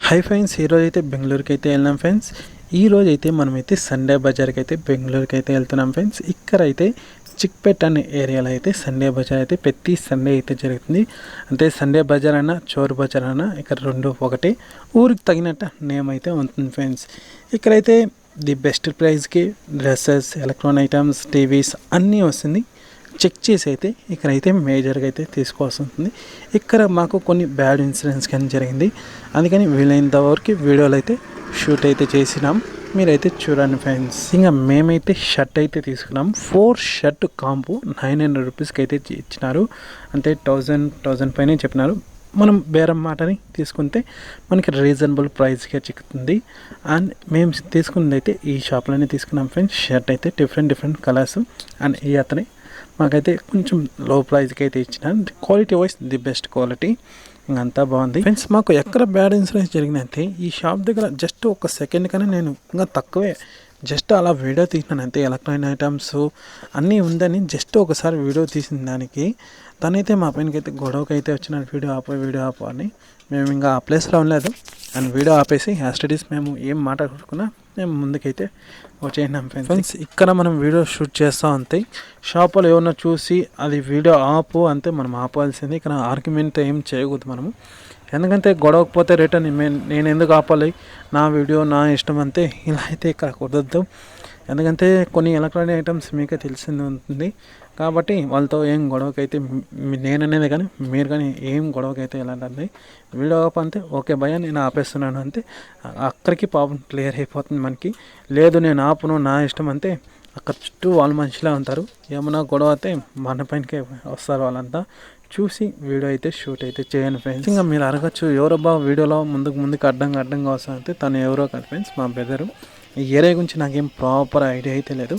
Hi friends, ఈరోజు అయితే బెంగళూరుకి అయితే వెళ్ళినాం ఫ్రెండ్స్. ఈరోజు అయితే మనమైతే సండే బజార్కి అయితే బెంగళూరుకి అయితే వెళ్తున్నాం ఫ్రెండ్స్. ఇక్కడ అయితే చిక్పేట్ అనే ఏరియాలో అయితే సండే బజార్ అయితే ప్రతి సండే అయితే జరుగుతుంది. అంటే సండే బజార్ అన్న చోరు బజార్ అన్న ఇక్కడ రెండు ఒకటి, ఊరికి తగినట్టు నేమ్ అయితే ఉంటుంది ఫ్రెండ్స్. ఇక్కడైతే ది బెస్ట్ ప్రైస్కి డ్రెస్సెస్, ఎలక్ట్రానిక్ ఐటమ్స్, టీవీస్ అన్నీ వస్తుంది. చెక్ చేసి అయితే ఇక్కడైతే మేజర్గా అయితే తీసుకోవాల్సి ఉంటుంది. ఇక్కడ మాకు కొన్ని బ్యాడ్ ఇన్సిడెంట్స్ కానీ జరిగింది, అందుకని వీలైనంత వరకు వీడియోలు అయితే షూట్ అయితే చేసినాం. మీరైతే చూడండి ఫ్రెండ్స్. ఇంకా మేమైతే షర్ట్ అయితే తీసుకున్నాం. 4 షర్ట్ కాంబో 900 రూపీస్కి అయితే ఇచ్చినారు. అంటే 1000 పైనే చెప్పినారు. మనం బేరం మాటని తీసుకుంటే మనకి రీజనబుల్ ప్రైస్గా చిక్కుతుంది. అండ్ మేము తీసుకున్నది అయితే ఈ షాప్లోనే తీసుకున్నాం ఫ్రెండ్స్. షర్ట్ అయితే డిఫరెంట్ కలర్స్. అండ్ ఈ అతని మాకైతే కొంచెం లో ప్రైస్కి అయితే ఇచ్చిన, quality wise the best quality, ఇంకంతా బాగుంది ఫ్రెండ్స్. మాకు ఎక్కడ బ్యాడ్ ఇన్సూరెన్స్ జరిగిందంటే ఈ షాప్ దగ్గర జస్ట్ ఒక సెకండ్ కన్నా నేను ఇంకా తక్కువే జస్ట్ అలా వీడియో తీసినాను అంతే. ఎలక్ట్రానిక్ ఐటమ్స్ అన్నీ ఉందని జస్ట్ ఒకసారి వీడియో తీసిన దానికి తనైతే మా పైనకైతే గొడవకి అయితే వచ్చిన వీడియో ఆపు అని. మేము ఇంకా ఆ ప్లేస్లో ఉండలేదు అండ్ వీడియో ఆపేసి స్టడీస్ మేము ఏం మాట్లాడుకున్నా మేము ముందుకైతే వచ్చేసినాం ఫ్రెండ్స్. ఇక్కడ మనం వీడియో షూట్ చేస్తూ అంతే. షాపులో ఏమన్నా చూసి అది వీడియో ఆపు అంతే, మనం ఆపాల్సింది. ఇక్కడ ఆర్గ్యుమెంట్ ఏం చేయకూడదు మనము. ఎందుకంటే గొడవకపోతే రిటర్న్ నేను ఎందుకు ఆపాలి, నా వీడియో నా ఇష్టం అంతే. ఇలా అయితే ఇక్కడ కుదరదు. ఎందుకంటే కొన్ని ఎలక్ట్రానిక్ ఐటమ్స్ మీకే తెలిసింది ఉంటుంది కాబట్టి వాళ్ళతో ఏం గొడవకైతే నేననేది కానీ మీరు కానీ ఏం గొడవకైతే ఎలాంటి వీడియో ఆపంతే ఓకే భయ్య నేను ఆపేస్తున్నాను అంతే. అక్కడికి పాపం క్లియర్ అయిపోతుంది మనకి. లేదు నేను ఆపును నా ఇష్టం అంతే, అక్కడ చుట్టూ వాళ్ళ మనిషిలా ఉంటారు. ఏమన్నా గొడవ అయితే మన పైనకే వస్తారు. వాళ్ళంతా చూసి వీడియో అయితే షూట్ అయితే చేయను ఫ్రెండ్స్. ఇంకా మీరు అడగచ్చు ఎవరబ్బా వీడియోలో ముందుకు అడ్డంగా వస్తారంటే తను ఎవరో కాదు ఫ్రెండ్స్, మా బ్రదరు. ఈ ఏరియా గురించి నాకేం ప్రాపర్ ఐడియా అయితే లేదు,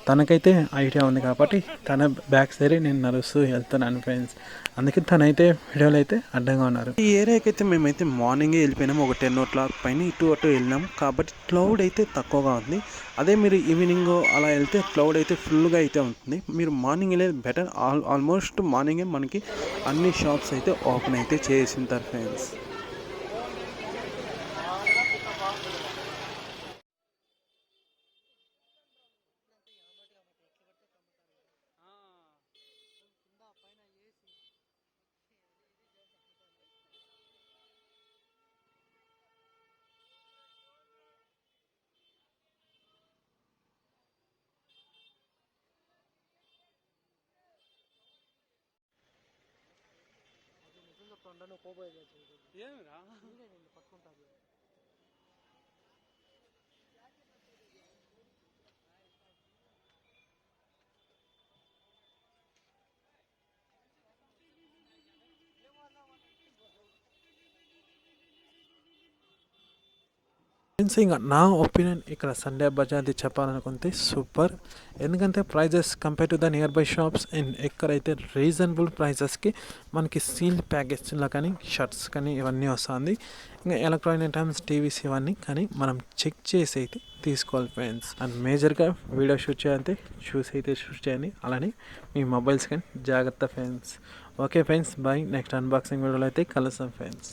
తనకైతే ఐడియా ఉంది కాబట్టి తన బ్యాక్ సైడ్ నేను నడుస్తూ వెళ్తున్నాను ఫ్రెండ్స్. అందుకే తనైతే వీడియోలో అయితే అడ్డంగా ఉన్నారు. ఈ ఏరియాకి అయితే మేమైతే మార్నింగే వెళ్ళిపోయినాము. ఒక 10 o'clock పైన ఇటు వెళ్ళినాము కాబట్టి క్లౌడ్ అయితే తక్కువగా ఉంది. అదే మీరు ఈవినింగ్ అలా వెళ్తే క్లౌడ్ అయితే ఫుల్గా అయితే ఉంటుంది. మీరు మార్నింగ్ వెళ్ళేది బెటర్. ఆల్మోస్ట్ మార్నింగే మనకి అన్ని షాప్స్ అయితే ఓపెన్ అయితే చేసింటారు ఫ్రెండ్స్. ఏమిరా పట్టుకుంటాను. ఇంకా నా ఒపీనియన్ ఇక్కడ సండే బజార్ది చెప్పాలనుకుంటే సూపర్. ఎందుకంటే prices compare to the nearby shops and ఎక్కడైతే రీజనబుల్ ప్రైజెస్కి మనకి సీల్డ్ ప్యాకేజ్లో కానీ షర్ట్స్ కానీ ఇవన్నీ వస్తుంది. ఇంకా ఎలక్ట్రానిక్ ఐటమ్స్, టీవీస్ ఇవన్నీ కానీ మనం చెక్ చేసి అయితే తీసుకోవాలి ఫ్రెండ్స్. అండ్ మేజర్గా వీడియో షూట్ చేయాలంటే షూట్ చేయండి. అలానే మీ మొబైల్స్ కానీ జాగ్రత్త friends. Okay friends, bye. Next unboxing వీడియోలో అయితే కలుస్తాం ఫ్రెండ్స్.